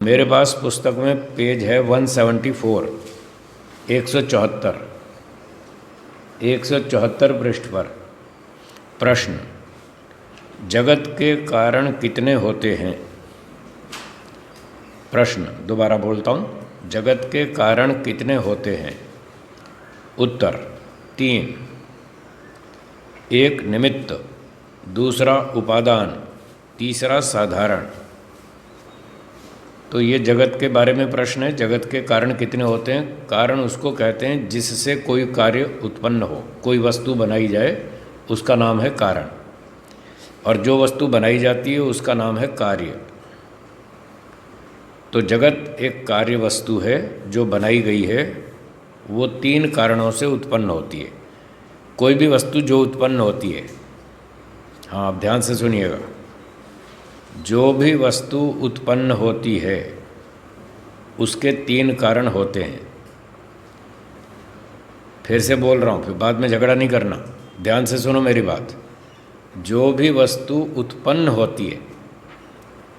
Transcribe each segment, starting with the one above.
मेरे पास पुस्तक में पेज है 174, 174, 174 पृष्ठ पर। प्रश्न, जगत के कारण कितने होते हैं? प्रश्न दोबारा बोलता हूँ, जगत के कारण कितने होते हैं? उत्तर 3। एक निमित्त, दूसरा उपादान, तीसरा साधारण। तो ये जगत के बारे में प्रश्न है। जगत के कारण कितने होते हैं? कारण उसको कहते हैं जिससे कोई कार्य उत्पन्न हो, कोई वस्तु बनाई जाए, उसका नाम है कारण। और जो वस्तु बनाई जाती है उसका नाम है कार्य। तो जगत एक कार्य वस्तु है जो बनाई गई है, वो 3 कारणों से उत्पन्न होती है। कोई भी वस्तु जो उत्पन्न होती है, हाँ आप ध्यान से सुनिएगा, जो भी वस्तु उत्पन्न होती है उसके 3 कारण होते हैं। फिर से बोल रहा हूँ, फिर बाद में झगड़ा नहीं करना, ध्यान से सुनो मेरी बात। जो भी वस्तु उत्पन्न होती है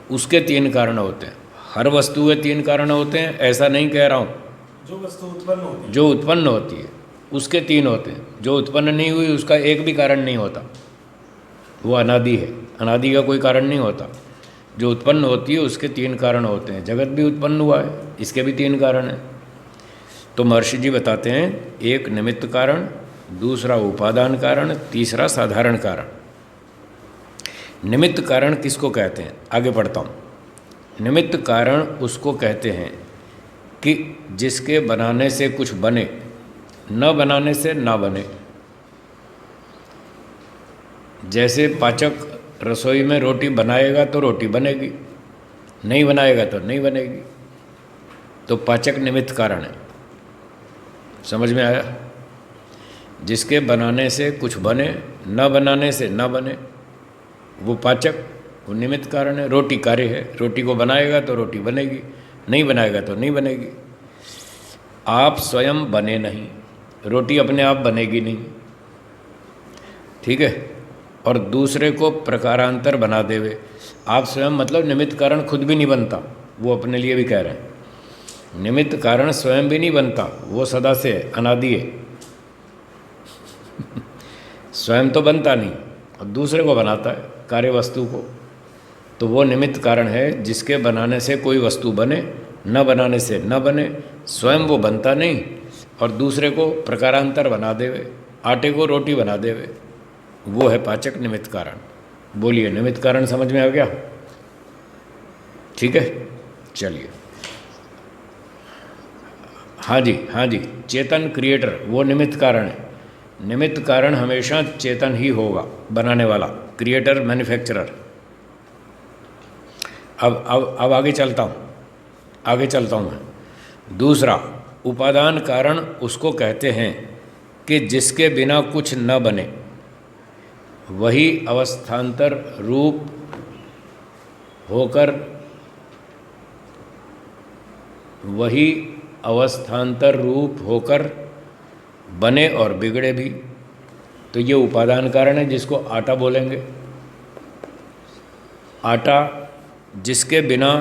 उसके 3 कारण होते हैं। हर वस्तु के 3 कारण होते हैं ऐसा नहीं कह रहा हूँ। जो वस्तु उत्पन्न होती है, जो उत्पन्न होती है उसके 3 होते हैं। जो उत्पन्न नहीं हुई उसका एक भी कारण नहीं होता, वो अनादि है, अनादि का कोई कारण नहीं होता। जो उत्पन्न होती है उसके 3 कारण होते हैं। जगत भी उत्पन्न हुआ है, इसके भी 3 कारण हैं। तो महर्षि जी बताते हैं, एक निमित्त कारण, दूसरा उपादान कारण, तीसरा साधारण कारण। निमित्त कारण किसको कहते हैं? आगे पढ़ता हूँ। निमित्त कारण उसको कहते हैं कि जिसके बनाने से कुछ बने, न बनाने से ना बने। जैसे पाचक रसोई में रोटी बनाएगा तो रोटी बनेगी, नहीं बनाएगा तो नहीं बनेगी। तो पाचक निमित्त कारण है। समझ में आया? जिसके बनाने से कुछ बने, न बनाने से ना बने, वो पाचक, वो निमित्त कारण है। रोटी कार्य है, रोटी को बनाएगा तो रोटी बनेगी, नहीं बनाएगा तो नहीं बनेगी। आप स्वयं बने नहीं, रोटी अपने आप बनेगी नहीं, ठीक है? और दूसरे को प्रकारांतर बना देवे। आप स्वयं मतलब निमित्त कारण खुद भी नहीं बनता, वो अपने लिए भी कह रहे हैं। निमित्त कारण स्वयं भी नहीं बनता, वो सदा से है, अनादि है। स्वयं तो बनता नहीं और दूसरे को बनाता है, कार्य वस्तु को। तो वो निमित्त कारण है जिसके बनाने से कोई वस्तु बने, न बनाने से न बने। स्वयं वो बनता नहीं और दूसरे को प्रकारांतर बना देवे, आटे को रोटी बना देवे, वो है पाचक निमित्त कारण। बोलिए, निमित्त कारण समझ में आ गया? ठीक है, चलिए। हाँ जी, हाँ जी, चेतन क्रिएटर वो निमित्त कारण है। निमित्त कारण हमेशा चेतन ही होगा, बनाने वाला, क्रिएटर, मैन्युफैक्चरर। अब आगे चलता हूँ, आगे चलता हूँ मैं। दूसरा, उपादान कारण उसको कहते हैं कि जिसके बिना कुछ न बने, वही अवस्थान्तर रूप होकर, वही अवस्थान्तर रूप होकर बने और बिगड़े भी। तो ये उपादान कारण है, जिसको आटा बोलेंगे। आटा जिसके बिना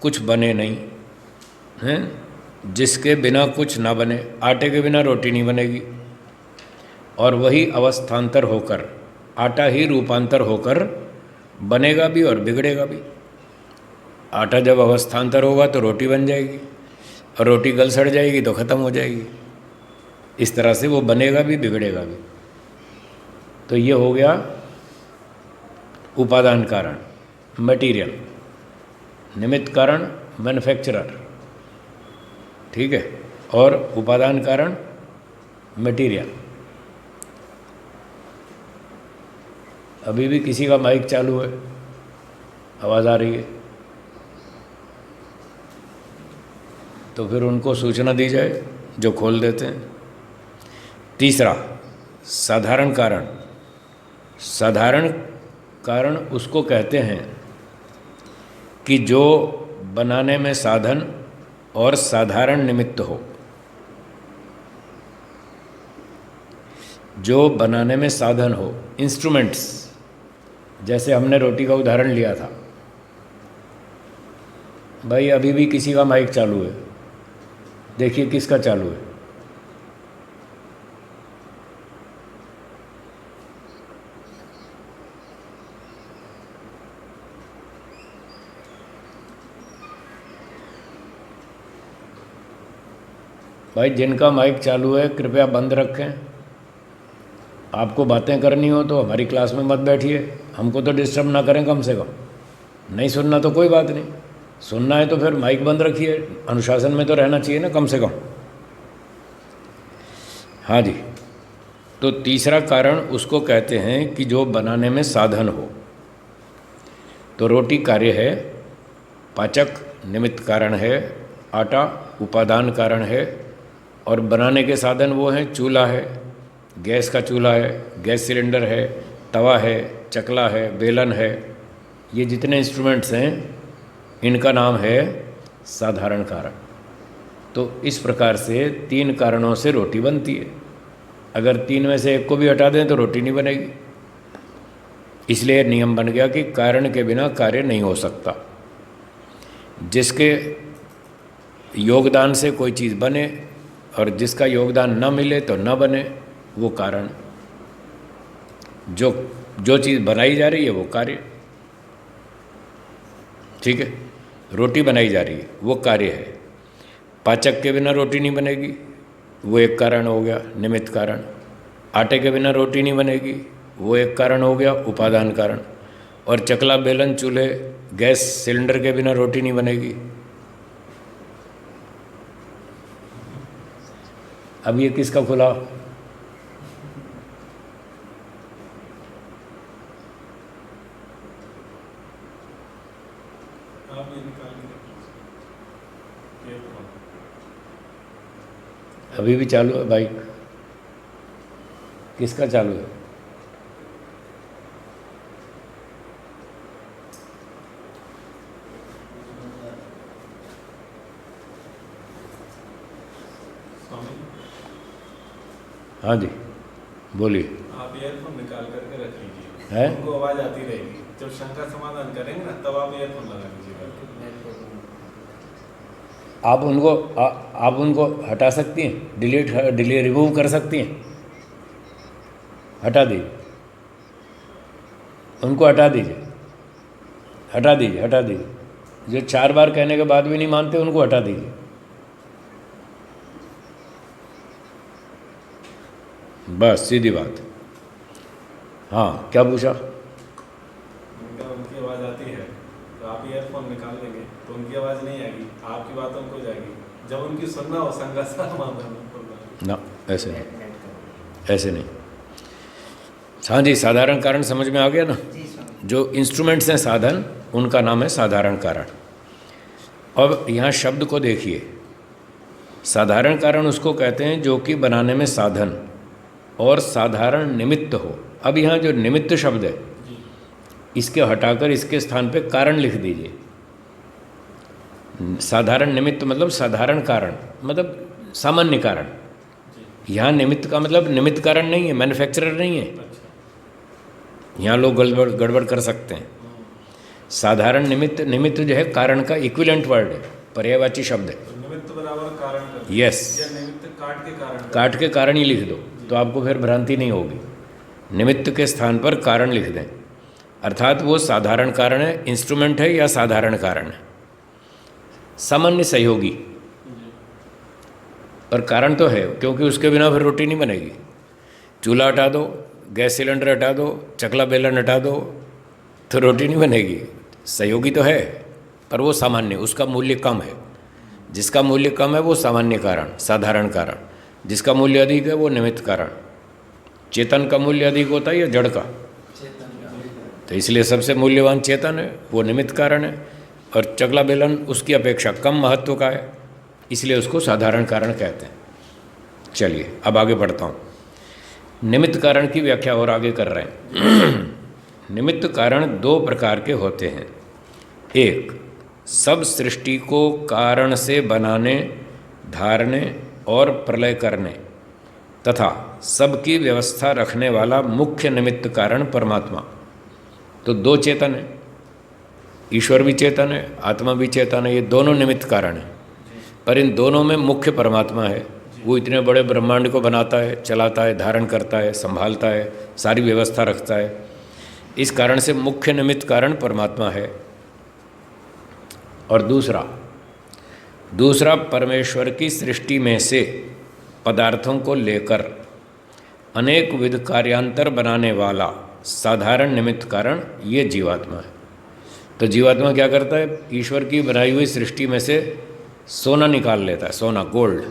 कुछ बने नहीं हैं, जिसके बिना कुछ ना बने, आटे के बिना रोटी नहीं बनेगी। और वही अवस्थान्तर होकर, आटा ही रूपांतर होकर बनेगा भी और बिगड़ेगा भी। आटा जब अवस्थान्तर होगा तो रोटी बन जाएगी, और रोटी गल सड़ जाएगी तो ख़त्म हो जाएगी। इस तरह से वो बनेगा भी, बिगड़ेगा भी। तो ये हो गया उपादान कारण, मटीरियल। निमित्त कारण मैन्युफैक्चरर, ठीक है? और उपादान कारण मटीरियल। अभी भी किसी का माइक चालू है, आवाज़ आ रही है, तो फिर उनको सूचना दी जाए जो खोल देते हैं। तीसरा, साधारण कारण। साधारण कारण उसको कहते हैं कि जो बनाने में साधन और साधारण निमित्त हो। जो बनाने में साधन हो, इंस्ट्रूमेंट्स, जैसे हमने रोटी का उदाहरण लिया था, भाई अभी भी किसी का माइक चालू है, देखिए किसका चालू है। भाई जिनका माइक चालू है कृपया बंद रखें। आपको बातें करनी हो तो हमारी क्लास में मत बैठिए, हमको तो डिस्टर्ब ना करें कम से कम। नहीं सुनना तो कोई बात नहीं, सुनना है तो फिर माइक बंद रखिए, अनुशासन में तो रहना चाहिए ना कम से कम। हाँ जी, तो तीसरा कारण उसको कहते हैं कि जो बनाने में साधन हो। तो रोटी कार्य है, पाचक निमित्त कारण है, आटा उपादान कारण है, और बनाने के साधन वो हैं, चूल्हा है, गैस का चूल्हा है, गैस सिलेंडर है, तवा है, चकला है, बेलन है। ये जितने इंस्ट्रूमेंट्स हैं इनका नाम है साधारण कारण। तो इस प्रकार से 3 कारणों से रोटी बनती है। अगर 3 में से एक को भी हटा दें तो रोटी नहीं बनेगी। इसलिए नियम बन गया कि कारण के बिना कार्य नहीं हो सकता। जिसके योगदान से कोई चीज़ बने और जिसका योगदान न मिले तो न बने, वो कारण। जो चीज़ बनाई जा रही है वो कार्य। ठीक है, रोटी बनाई जा रही है वो कार्य है। पाचक के बिना रोटी नहीं बनेगी, वो एक कारण हो गया, निमित्त कारण। आटे के बिना रोटी नहीं बनेगी, वो एक कारण हो गया, उपादान कारण। और चकला, बेलन, चूल्हे, गैस सिलेंडर के बिना रोटी नहीं बनेगी। अब ये किसका खुला? आप ये निकाल के रखिए। अभी भी चालू है बाइक? किसका चालू है? स्वामी, हाँ जी बोलिए। आप ईयरफोन निकाल करके रख लीजिए, है? उनको आवाज़ आती रहेगी। जब शंका समाधान करेंगे ना तब आप ईयरफोन लगा लीजिएगा। आप उनको हटा सकती हैं, डिलीट रिमूव कर सकती हैं। हटा दीजिए, उनको हटा दीजिए, हटा दीजिए, हटा दीजिए। जो 4 बार कहने के बाद भी नहीं मानते उनको हटा दीजिए। बस सीधी बात। हाँ, क्या पूछा? उनकी आवाज़ आती है तो आप ईयरफोन निकाल देंगे तो उनकी आवाज़ नहीं आएगी, आपकी बात उनको जाएगी। जब उनकी सुनना हो शंका समाधान ना, ऐसे नहीं, ऐसे नहीं। हाँ जी, साधारण कारण समझ में आ गया ना? जो इंस्ट्रूमेंट्स हैं साधन, उनका नाम है साधारण कारण। अब यहाँ शब्द को देखिए, साधारण कारण उसको कहते हैं जो कि बनाने में साधन और साधारण निमित्त हो। अब यहाँ जो निमित्त शब्द है इसके हटाकर इसके स्थान पे कारण लिख दीजिए। साधारण निमित्त मतलब साधारण कारण, मतलब सामान्य कारण। यहाँ निमित्त का मतलब निमित्त कारण नहीं है, मैन्युफैक्चरर नहीं है। यहाँ लोग गड़बड़ कर सकते हैं। साधारण निमित्त जो है कारण का इक्विवेलेंट वर्ड है, पर्यायवाची शब्द है। निमित्त बराबर कारण कर दीजिए। यस, या निमित्त काट के कारण कर काट के कारण ही लिख दो तो आपको फिर भ्रांति नहीं होगी। निमित्त के स्थान पर कारण लिख दें, अर्थात वो साधारण कारण है, इंस्ट्रूमेंट है या साधारण कारण है, सामान्य सहयोगी, पर कारण तो है, क्योंकि उसके बिना फिर रोटी नहीं बनेगी। चूल्हा हटा दो, गैस सिलेंडर हटा दो, चकला बेलन हटा दो तो रोटी नहीं बनेगी। सहयोगी तो है पर वो सामान्य, उसका मूल्य कम है। जिसका मूल्य कम है वो सामान्य कारण, साधारण कारण। जिसका मूल्य अधिक है वो निमित्त कारण। चेतन का मूल्य अधिक होता है या जड़ का? तो इसलिए सबसे मूल्यवान चेतन है, वो निमित्त कारण है। और चकला बेलन उसकी अपेक्षा कम महत्व का है, इसलिए उसको साधारण कारण कहते हैं। चलिए अब आगे बढ़ता हूँ। निमित्त कारण की व्याख्या और आगे कर रहे हैं। निमित्त कारण 2 प्रकार के होते हैं। एक, सब सृष्टि को कारण से बनाने, धारने और प्रलय करने तथा सबकी व्यवस्था रखने वाला मुख्य निमित्त कारण परमात्मा। तो 2 चेतन हैं, ईश्वर भी चेतन है, आत्मा भी चेतन है, ये दोनों निमित्त कारण हैं। पर इन दोनों में मुख्य परमात्मा है। वो इतने बड़े ब्रह्मांड को बनाता है, चलाता है, धारण करता है, संभालता है, सारी व्यवस्था रखता है। इस कारण से मुख्य निमित्त कारण परमात्मा है। और दूसरा परमेश्वर की सृष्टि में से पदार्थों को लेकर अनेक विध कार्यांतर बनाने वाला साधारण निमित्त कारण ये जीवात्मा है। तो जीवात्मा क्या करता है? ईश्वर की बनाई हुई सृष्टि में से सोना निकाल लेता है, सोना, गोल्ड,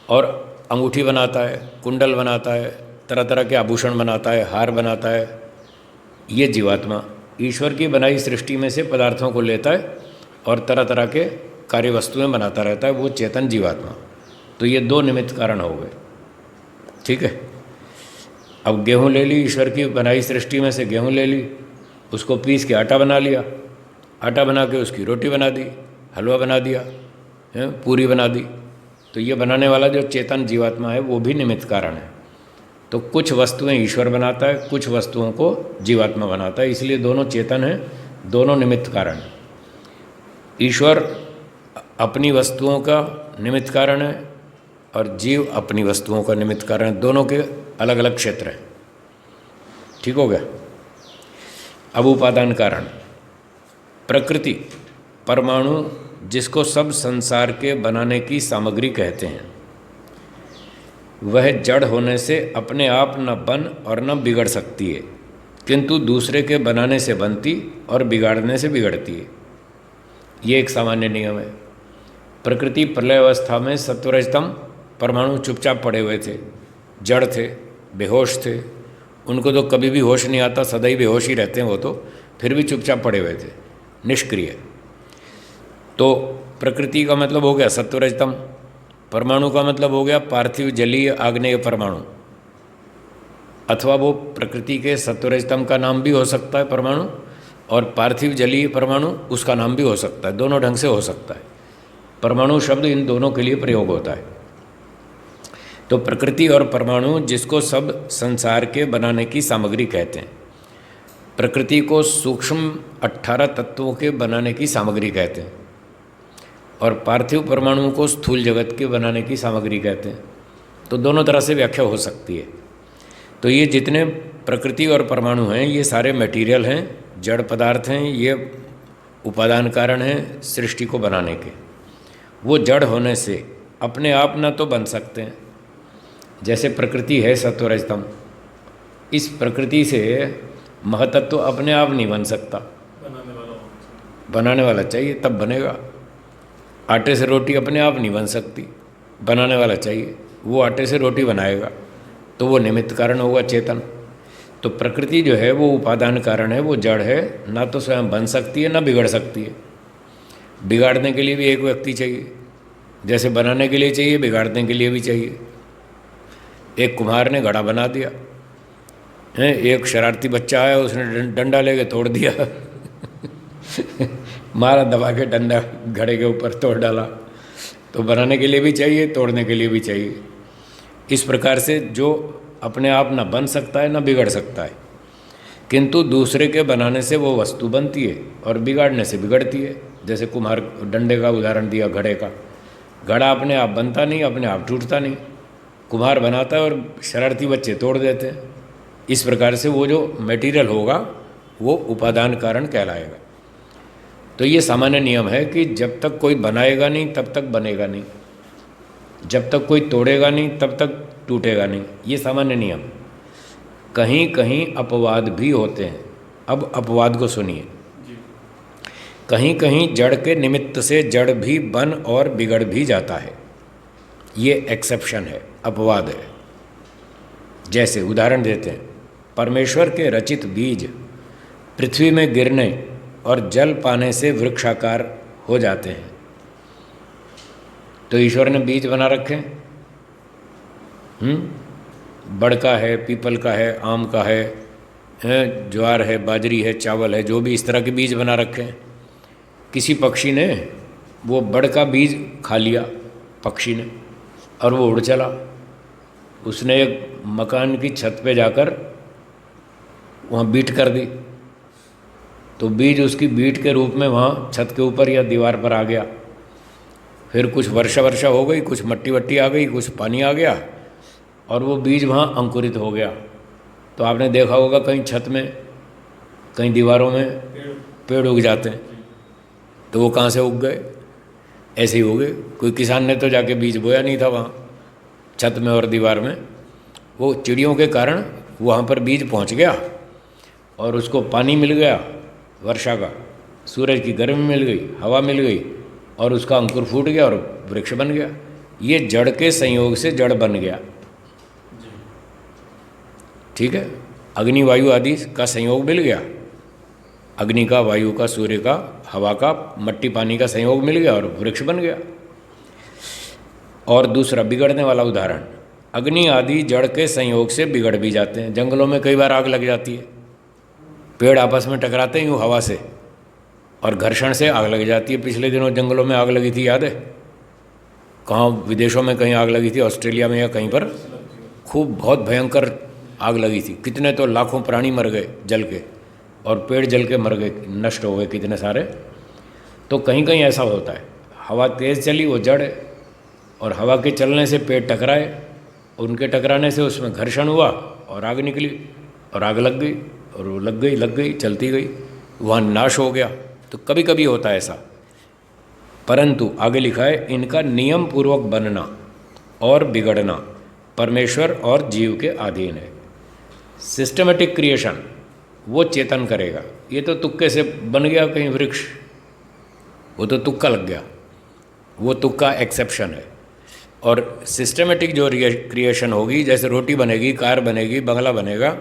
और अंगूठी बनाता है, कुंडल बनाता है, तरह तरह के आभूषण बनाता है, हार बनाता है। ये जीवात्मा ईश्वर की बनाई सृष्टि में से पदार्थों को लेता है और तरह तरह के कार्य वस्तुएं बनाता रहता है, वो चेतन जीवात्मा। तो ये दो निमित्त कारण हो गए। ठीक है। अब गेहूँ ले ली, ईश्वर की बनाई सृष्टि में से गेहूँ ले ली, उसको पीस के आटा बना लिया, आटा बना के उसकी रोटी बना दी, हलवा बना दिया, पूरी बना दी। तो ये बनाने वाला जो चेतन जीवात्मा है वो भी निमित्त कारण है। तो कुछ वस्तुएं ईश्वर बनाता है, कुछ वस्तुओं को जीवात्मा बनाता है, इसलिए दोनों चेतन हैं, दोनों निमित्त कारण। ईश्वर अपनी वस्तुओं का निमित्त कारण है और जीव अपनी वस्तुओं का निमित्त कारण है। दोनों के अलग अलग क्षेत्र हैं। ठीक हो गया। अब उपादान कारण। प्रकृति, परमाणु, जिसको सब संसार के बनाने की सामग्री कहते हैं, वह जड़ होने से अपने आप न बन और न बिगड़ सकती है, किंतु दूसरे के बनाने से बनती और बिगाड़ने से बिगड़ती है। ये एक सामान्य नियम है। प्रकृति प्रलय अवस्था में सत्वरजतम परमाणु चुपचाप पड़े हुए थे, जड़ थे, बेहोश थे। उनको तो कभी भी होश नहीं आता, सदैव बेहोश ही रहते हैं वो तो, फिर भी चुपचाप पड़े हुए थे, निष्क्रिय। तो प्रकृति का मतलब हो गया सत्वरजतम, परमाणु का मतलब हो गया पार्थिव जलीय आग्नेय परमाणु, अथवा वो प्रकृति के सत्वरजतम का नाम भी हो सकता है परमाणु, और पार्थिव जलीय परमाणु उसका नाम भी हो सकता है। दोनों ढंग से हो सकता है। परमाणु शब्द इन दोनों के लिए प्रयोग होता है। तो प्रकृति और परमाणु, जिसको सब संसार के बनाने की सामग्री कहते हैं। प्रकृति को सूक्ष्म 18 तत्वों के बनाने की सामग्री कहते हैं और पार्थिव परमाणुओं को स्थूल जगत के बनाने की सामग्री कहते हैं। तो दोनों तरह से व्याख्या हो सकती है। तो ये जितने प्रकृति और परमाणु हैं, ये सारे मटेरियल हैं, जड़ पदार्थ हैं, ये उपादान कारण हैं सृष्टि को बनाने के। वो जड़ होने से अपने आप ना तो बन सकते हैं, जैसे प्रकृति है सत्वरजतम, इस प्रकृति से महतत्व अपने आप नहीं बन सकता, बनाने वाला चाहिए तब बनेगा। आटे से रोटी अपने आप नहीं बन सकती, बनाने वाला चाहिए, वो आटे से रोटी बनाएगा, तो वो निमित्त कारण होगा, चेतन। तो प्रकृति जो है वो उपादान कारण है, वो जड़ है, ना तो स्वयं बन सकती है ना बिगड़ सकती है। बिगाड़ने के लिए भी एक व्यक्ति चाहिए, जैसे बनाने के लिए चाहिए, बिगाड़ने के लिए भी चाहिए। एक कुम्हार ने घड़ा बना दिया है, एक शरारती बच्चा आया, उसने डंडा लेके तोड़ दिया मारा दबा के डंडा घड़े के ऊपर तोड़ डाला। तो बनाने के लिए भी चाहिए, तोड़ने के लिए भी चाहिए। इस प्रकार से जो अपने आप ना बन सकता है ना बिगड़ सकता है, किंतु दूसरे के बनाने से वो वस्तु बनती है और बिगाड़ने से बिगड़ती है। जैसे कुम्हार डंडे का उदाहरण दिया, घड़े का। घड़ा अपने आप बनता नहीं, अपने आप टूटता नहीं, कुम्हार बनाता है और शरारती बच्चे तोड़ देते हैं। इस प्रकार से वो जो मटेरियल होगा वो उपादान कारण कहलाएगा। तो ये सामान्य नियम है कि जब तक कोई बनाएगा नहीं तब तक बनेगा नहीं, जब तक कोई तोड़ेगा नहीं तब तक टूटेगा नहीं। ये सामान्य नियम। कहीं कहीं अपवाद भी होते हैं। अब अपवाद को सुनिए। कहीं कहीं जड़ के निमित्त से जड़ भी बन और बिगड़ भी जाता है, ये एक्सेप्शन है, अपवाद है। जैसे उदाहरण देते हैं, परमेश्वर के रचित बीज पृथ्वी में गिरने और जल पाने से वृक्षाकार हो जाते हैं। तो ईश्वर ने बीज बना रखे, बड़ का है, पीपल का है, आम का है, ज्वार है, बाजरी है, चावल है, जो भी इस तरह के बीज बना रखे हैं। किसी पक्षी ने वो बड़ का बीज खा लिया, पक्षी ने, और वो उड़ चला। उसने एक मकान की छत पे जाकर वहाँ बीट कर दी, तो बीज उसकी बीट के रूप में वहाँ छत के ऊपर या दीवार पर आ गया। फिर कुछ वर्षा वर्षा हो गई, कुछ मट्टी वट्टी आ गई, कुछ पानी आ गया और वो बीज वहाँ अंकुरित हो गया। तो आपने देखा होगा कहीं छत में, कहीं दीवारों में पेड़ उग जाते हैं, तो वो कहाँ से उग गए? ऐसे ही हो गए। कोई किसान ने तो जाके बीज बोया नहीं था वहाँ छत में और दीवार में, वो चिड़ियों के कारण वहाँ पर बीज पहुँच गया और उसको पानी मिल गया वर्षा का, सूरज की गर्मी मिल गई, हवा मिल गई और उसका अंकुर फूट गया और वृक्ष बन गया। ये जड़ के संयोग से जड़ बन गया। ठीक है, अग्नि वायु आदि का संयोग मिल गया, अग्नि का, वायु का, सूर्य का, हवा का, मट्टी पानी का संयोग मिल गया और वृक्ष बन गया। और दूसरा बिगड़ने वाला उदाहरण, अग्नि आदि जड़ के संयोग से बिगड़ भी जाते हैं। जंगलों में कई बार आग लग जाती है, पेड़ आपस में टकराते हैं यूँ हवा से और घर्षण से आग लग जाती है। पिछले दिनों जंगलों में आग लगी थी, याद है? कहाँ, विदेशों में कहीं आग लगी थी, ऑस्ट्रेलिया में या कहीं पर खूब बहुत भयंकर आग लगी थी। कितने तो लाखों प्राणी मर गए जल के और पेड़ जल के मर गए, नष्ट हो गए कितने सारे। तो कहीं कहीं ऐसा होता है, हवा तेज़ चली वो जड़ है और हवा के चलने से पेड़ टकराए, उनके टकराने से उसमें घर्षण हुआ और आग निकली और आग लग गई और वो लग गई चलती गई, वहाँ नाश हो गया। तो कभी कभी होता है ऐसा, परंतु आगे लिखा है इनका नियम पूर्वक बनना और बिगड़ना परमेश्वर और जीव के अधीन है। सिस्टमेटिक क्रिएशन वो चेतन करेगा। ये तो तुक्के से बन गया कहीं वृक्ष, वो तो तुक्का लग गया, वो तुक्का एक्सेप्शन है। और सिस्टमेटिक जो क्रिएशन होगी, जैसे रोटी बनेगी, कार बनेगी, बंगला बनेगा,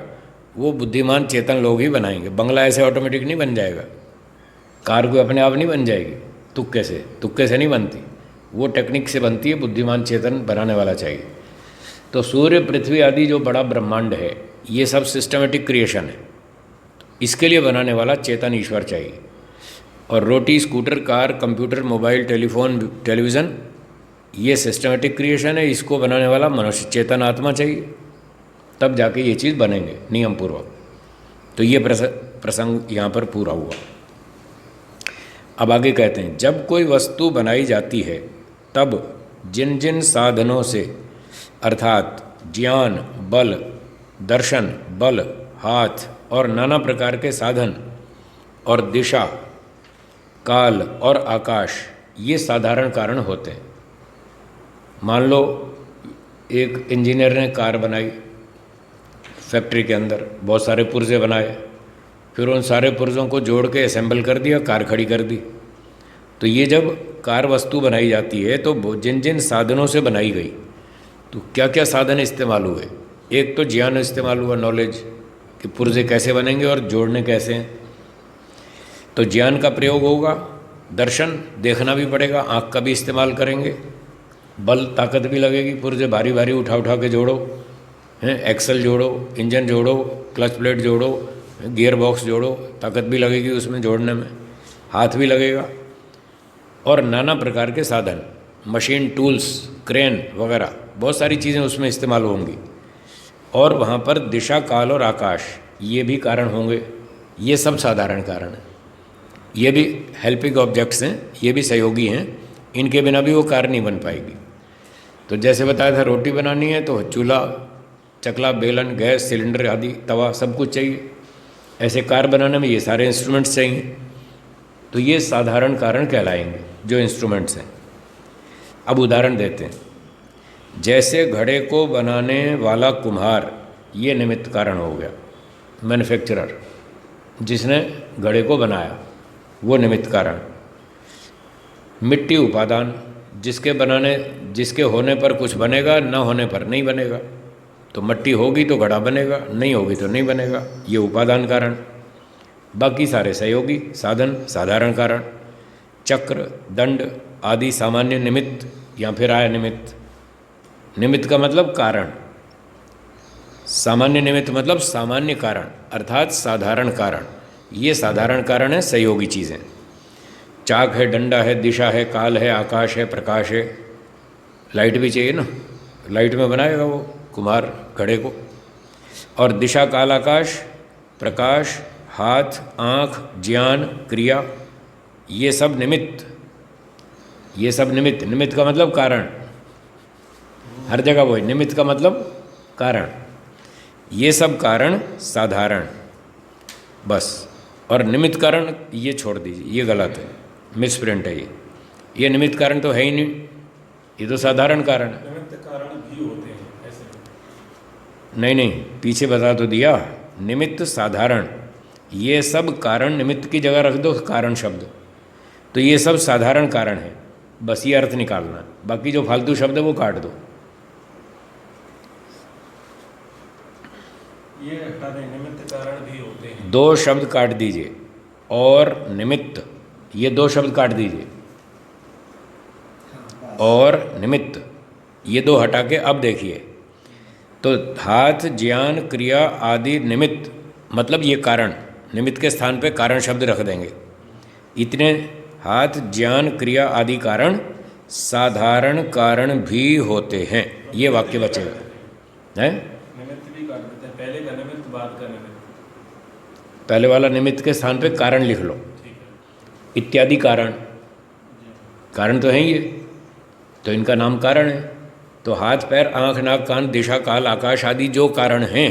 वो बुद्धिमान चेतन लोग ही बनाएंगे। बंगला ऐसे ऑटोमेटिक नहीं बन जाएगा, कार को अपने आप नहीं बन जाएगी, तुक्के से नहीं बनती, वो टेक्निक से बनती है, बुद्धिमान चेतन बनाने वाला चाहिए। तो सूर्य, पृथ्वी आदि जो बड़ा ब्रह्मांड है, ये सब सिस्टमेटिक क्रिएशन है, इसके लिए बनाने वाला चेतन ईश्वर चाहिए। और रोटी, scooter, car, computer, mobile, telephone, television, ये सिस्टमेटिक क्रिएशन है, इसको बनाने वाला मनुष्य चेतन आत्मा चाहिए, तब जाके ये चीज़ बनेंगे नियम पूर्वक। तो ये प्रसंग यहाँ पर पूरा हुआ। अब आगे कहते हैं, जब कोई वस्तु बनाई जाती है तब जिन जिन साधनों से, अर्थात ज्ञान, बल, दर्शन, बल, हाथ और नाना प्रकार के साधन और दिशा, काल और आकाश, ये साधारण कारण होते हैं। मान लो एक इंजीनियर ने कार बनाई, फैक्ट्री के अंदर बहुत सारे पुर्जे बनाए, फिर उन सारे पुर्जों को जोड़ के असेंबल कर दिया, कार खड़ी कर दी। तो ये जब कार वस्तु बनाई जाती है तो जिन जिन साधनों से बनाई गई, तो क्या क्या साधन इस्तेमाल हुए? एक तो ज्ञान इस्तेमाल हुआ, नॉलेज, कि पुर्जे कैसे बनेंगे और जोड़ने कैसे हैं, तो ज्ञान का प्रयोग होगा। दर्शन, देखना भी पड़ेगा, आँख का भी इस्तेमाल करेंगे। बल, ताकत भी लगेगी, पुर्जे भारी भारी उठा उठा के जोड़ो, हैं, एक्सल जोड़ो, इंजन जोड़ो, क्लच प्लेट जोड़ो, गियर बॉक्स जोड़ो, ताकत भी लगेगी उसमें जोड़ने में, हाथ भी लगेगा। और नाना प्रकार के साधन, मशीन, टूल्स, क्रेन वगैरह, बहुत सारी चीज़ें उसमें इस्तेमाल होंगी। और वहाँ पर दिशा, काल और आकाश, ये भी कारण होंगे। ये सब साधारण कारण हैं, ये भी हेल्पिंग ऑब्जेक्ट्स हैं, ये भी सहयोगी हैं, इनके बिना भी वो कार नहीं बन पाएगी। तो जैसे बताया था, रोटी बनानी है तो चूल्हा, चकला, बेलन, गैस, सिलेंडर आदि, तवा, सब कुछ चाहिए। ऐसे कार बनाने में ये सारे इंस्ट्रूमेंट्स चाहिए। तो ये साधारण कारण कहलाएंगे जो इंस्ट्रूमेंट्स हैं। अब उदाहरण देते हैं, जैसे घड़े को बनाने वाला कुम्हार, ये निमित्त कारण हो गया। मैन्युफैक्चरर, जिसने घड़े को बनाया, वो निमित्त कारण। मिट्टी उपादान, जिसके होने पर कुछ बनेगा, न होने पर नहीं बनेगा। तो मट्टी होगी तो घड़ा बनेगा, नहीं होगी तो नहीं बनेगा, ये उपादान कारण। बाकी सारे सहयोगी साधन, साधारण कारण। चक्र, दंड आदि सामान्य निमित्त, या फिर आया निमित्त। निमित्त का मतलब कारण, सामान्य निमित्त मतलब सामान्य कारण, अर्थात साधारण कारण। ये साधारण कारण है, सहयोगी चीज़ें। चाक है, डंडा है, दिशा है, काल है, आकाश है, प्रकाश है। लाइट भी चाहिए ना, लाइट में बनाएगा वो कुम्हार घड़े को। और दिशा, काल, आकाश, प्रकाश, हाथ, आँख, ज्ञान, क्रिया, ये सब निमित्त, ये सब निमित्त, निमित्त का मतलब कारण, हर जगह वही, निमित्त का मतलब कारण, ये सब कारण साधारण, बस। और निमित्त कारण ये छोड़ दीजिए, ये गलत है, मिसप्रिंट है ये निमित्त कारण तो है ही नहीं, ये तो साधारण कारण है। निमित्त कारण भी होते हैं ऐसे। नहीं नहीं, पीछे बता तो दिया, निमित्त साधारण, ये सब कारण, निमित्त की जगह रख दो कारण शब्द, तो ये सब साधारण कारण है, बस ये अर्थ निकालना, बाकी जो फालतू शब्द है वो काट दो। ये हटा दें, निमित्त कारण भी होते हैं। दो शब्द काट दीजिए, और निमित्त, ये दो शब्द काट दीजिए, और निमित्त, ये दो हटा के अब देखिए, तो हाथ, ज्ञान, क्रिया आदि निमित्त, मतलब ये कारण, निमित्त के स्थान पे कारण शब्द रख देंगे। इतने हाथ, ज्ञान, क्रिया आदि कारण साधारण कारण भी होते हैं, ये वाक्य बचेगा, हैं? निमित्त भी काट देते हैं, पहले का निमित्त बाद का निमित्त। पहले वाला निमित्त के स्थान पे कारण लिख लो, ठीक है। इत्यादि कारण, कारण तो है ही ये, तो इनका नाम कारण है। तो हाथ, पैर, आँख, नाक, कान, दिशा, काल, आकाश आदि जो कारण हैं,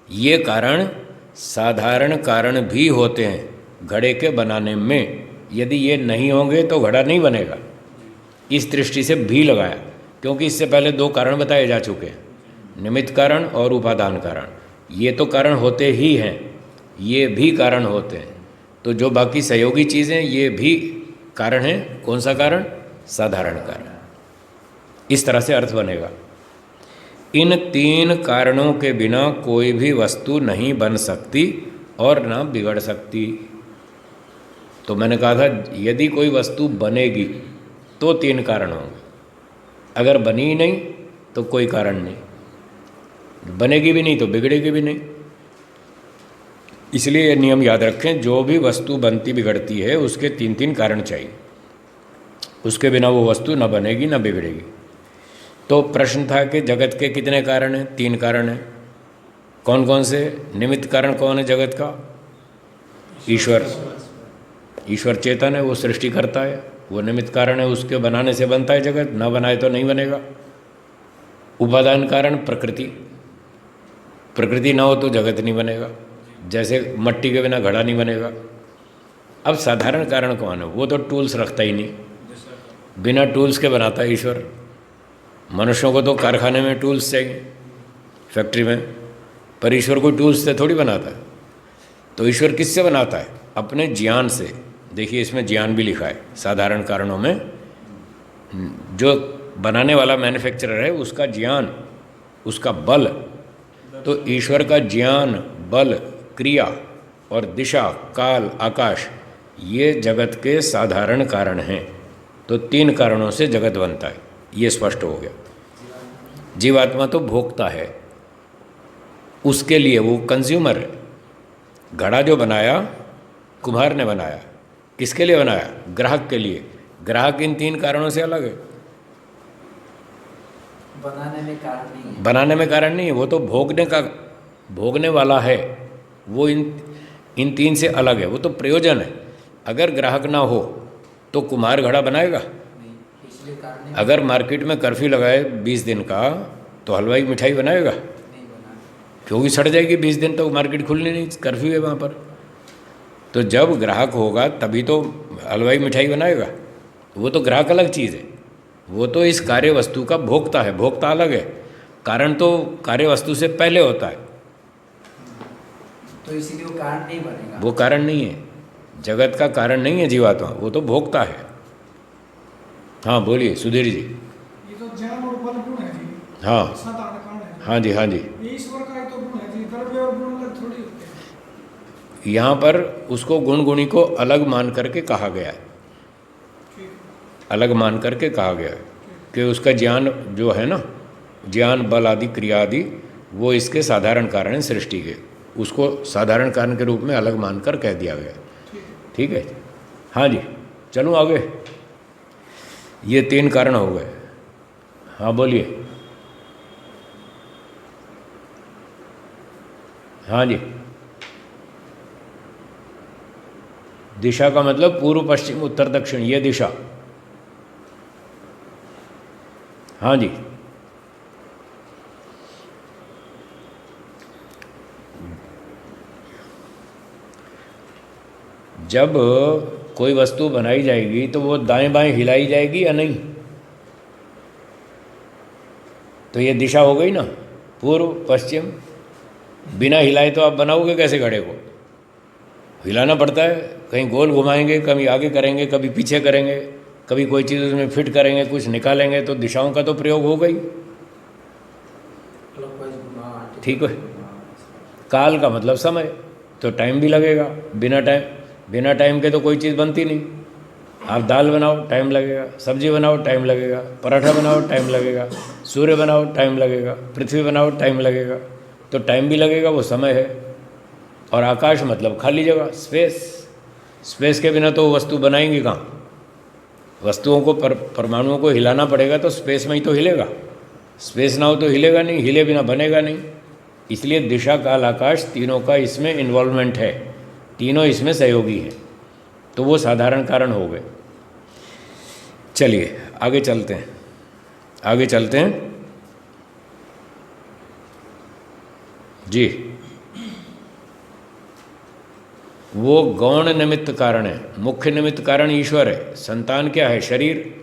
ये कारण साधारण कारण भी होते हैं घड़े के बनाने में। यदि ये नहीं होंगे तो घड़ा नहीं बनेगा, इस दृष्टि से भी लगाया, क्योंकि इससे पहले दो कारण बताए जा चुके हैं, निमित्त कारण और उपादान कारण। ये तो कारण होते ही हैं, ये भी कारण होते हैं, तो जो बाकी सहयोगी चीज़ें ये भी कारण हैं। कौन सा कारण? साधारण कारण। इस तरह से अर्थ बनेगा। इन तीन कारणों के बिना कोई भी वस्तु नहीं बन सकती और ना बिगड़ सकती। तो मैंने कहा था यदि कोई वस्तु बनेगी तो तीन कारण होंगे, अगर बनी ही नहीं तो कोई कारण नहीं, बनेगी भी नहीं तो बिगड़ेगी भी नहीं। इसलिए ये नियम याद रखें, जो भी वस्तु बनती बिगड़ती है उसके तीन तीन कारण चाहिए, उसके बिना वो वस्तु न बनेगी न बिगड़ेगी। तो प्रश्न था कि जगत के कितने कारण हैं? तीन कारण हैं। कौन कौन से? निमित्त कारण कौन है जगत का? ईश्वर। ईश्वर चेतन है, वो सृष्टि करता है, वो निमित्त कारण है, उसके बनाने से बनता है जगत, ना बनाए तो नहीं बनेगा। उपादान कारण प्रकृति, प्रकृति ना हो तो जगत नहीं बनेगा, जैसे मट्टी के बिना घड़ा नहीं बनेगा। अब साधारण कारण कौन है? वो तो टूल्स रखता ही नहीं, बिना टूल्स के बनाता है ईश्वर। मनुष्यों को तो कारखाने में टूल्स चाहिए, फैक्ट्री में, पर ईश्वर को टूल्स से थोड़ी बनाता है। तो ईश्वर किससे बनाता है? अपने ज्ञान से। देखिए इसमें ज्ञान भी लिखा है, साधारण कारणों में जो बनाने वाला मैन्युफैक्चरर है उसका ज्ञान, उसका बल। तो ईश्वर का ज्ञान, बल, क्रिया और दिशा, काल, आकाश, ये जगत के साधारण कारण हैं। तो तीन कारणों से जगत बनता है, ये स्पष्ट हो गया। जीवात्मा तो भोगता है, उसके लिए वो कंज्यूमर है। घड़ा जो बनाया कुम्हार ने बनाया, किसके लिए बनाया? ग्राहक के लिए। ग्राहक इन तीन कारणों से अलग है, बनाने में कारण नहीं है। बनाने में कारण नहीं है, वो तो भोगने वाला है, वो इन तीन से अलग है, वो तो प्रयोजन है। अगर ग्राहक ना हो तो कुम्हार घड़ा बनाएगा? नहीं, इसलिए कारण नहीं। अगर मार्केट में कर्फ्यू लगाए 20 दिन का तो हलवाई मिठाई बनाएगा? नहीं बना। क्योंकि सड़ जाएगी, 20 दिन तो मार्केट खुलनी नहीं, कर्फ्यू है वहाँ पर। तो जब ग्राहक होगा तभी तो हलवाई मिठाई बनाएगा। वो तो ग्राहक अलग चीज़ है, वो तो इस कार्य वस्तु का भोक्ता है, भोक्ता अलग है। कारण तो कार्य वस्तु से पहले होता है, तो इसीलिए वो कारण नहीं बनेगा। वो कारण नहीं है, जगत का कारण नहीं है जीवात्मा, वो तो भोक्ता है। हाँ बोलिए सुधीर जी। ये तो ज्ञान और बल गुण है जी, हाँ साधारण कारण है। हाँ जी, हाँ जी। ये ईश्वर का ही तो गुण है जी, द्रव्य और गुण अलग थोड़ी होते हैं। यहाँ पर उसको गुण गुणी को अलग मान करके कहा गया है, ठीक, अलग मान करके कहा गया है कि उसका ज्ञान जो है ना, ज्ञान, बल आदि, क्रिया आदि, वो इसके साधारण कारण हैं सृष्टि के, उसको साधारण कारण के रूप में अलग मानकर कह दिया गया। ठीक है, हाँ जी, चलूँ आगे। ये तीन कारण हो गए। हाँ बोलिए। हाँ जी, दिशा का मतलब पूर्व पश्चिम उत्तर दक्षिण, ये दिशा। हाँ जी, जब कोई वस्तु बनाई जाएगी तो वो दाएं बाएं हिलाई जाएगी या नहीं? तो ये दिशा हो गई ना, पूर्व पश्चिम। बिना हिलाए तो आप बनाओगे कैसे घड़े को? हिलाना पड़ता है, कहीं गोल घुमाएंगे, कभी आगे करेंगे, कभी पीछे करेंगे, कभी कोई चीज़ उसमें फिट करेंगे, कुछ निकालेंगे, तो दिशाओं का तो प्रयोग हो गई। क्लॉकवाइज घुमा, ठीक है। काल का मतलब समय, तो टाइम भी लगेगा। बिना टाइम के तो कोई चीज़ बनती नहीं। आप दाल बनाओ टाइम लगेगा, सब्जी बनाओ टाइम लगेगा, पराठा बनाओ टाइम लगेगा, सूर्य बनाओ टाइम लगेगा, पृथ्वी बनाओ टाइम लगेगा। तो टाइम भी लगेगा, वो समय है। और आकाश मतलब खाली जगह, स्पेस के बिना तो वस्तु बनाएंगी कहाँ? वस्तुओं को परमाणुओं को हिलाना पड़ेगा तो स्पेस में ही तो हिलेगा। स्पेस ना हो तो हिलेगा नहीं, हिले बिना बनेगा नहीं। इसलिए दिशा काल आकाश तीनों का इसमें इन्वॉल्वमेंट है, तीनों इसमें सहयोगी हैं। तो वो साधारण कारण हो गए। चलिए आगे चलते हैं जी। वो गौण निमित्त कारण है, मुख्य निमित्त कारण ईश्वर है। संतान क्या है? शरीर।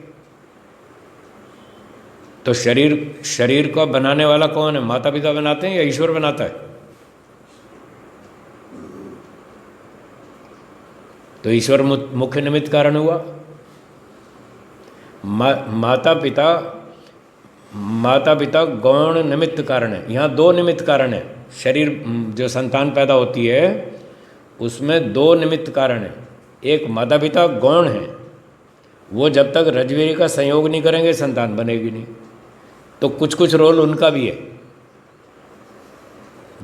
तो शरीर को बनाने वाला कौन है? माता पिता बनाते हैं या ईश्वर बनाता है? तो ईश्वर मुख्य निमित्त कारण हुआ। माता पिता गौण निमित्त कारण है। यहाँ दो निमित्त कारण है। शरीर जो संतान पैदा होती है उसमें दो निमित्त कारण है। एक माता पिता गौण है, वो जब तक रजवीरी का संयोग नहीं करेंगे संतान बनेगी नहीं। तो कुछ रोल उनका भी है।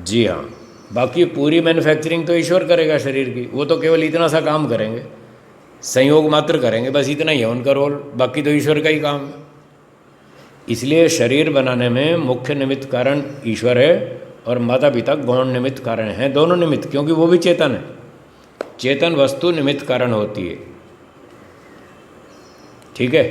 जी हाँ, बाकी पूरी मैन्युफैक्चरिंग तो ईश्वर करेगा शरीर की। वो तो केवल इतना सा काम करेंगे, संयोग मात्र करेंगे, बस इतना ही है उनका रोल। बाकी तो ईश्वर का ही काम है। इसलिए शरीर बनाने में मुख्य निमित्त कारण ईश्वर है और माता पिता गौण निमित्त कारण हैं। दोनों निमित्त, क्योंकि वो भी चेतन है। चेतन वस्तु निमित्त कारण होती है। ठीक है।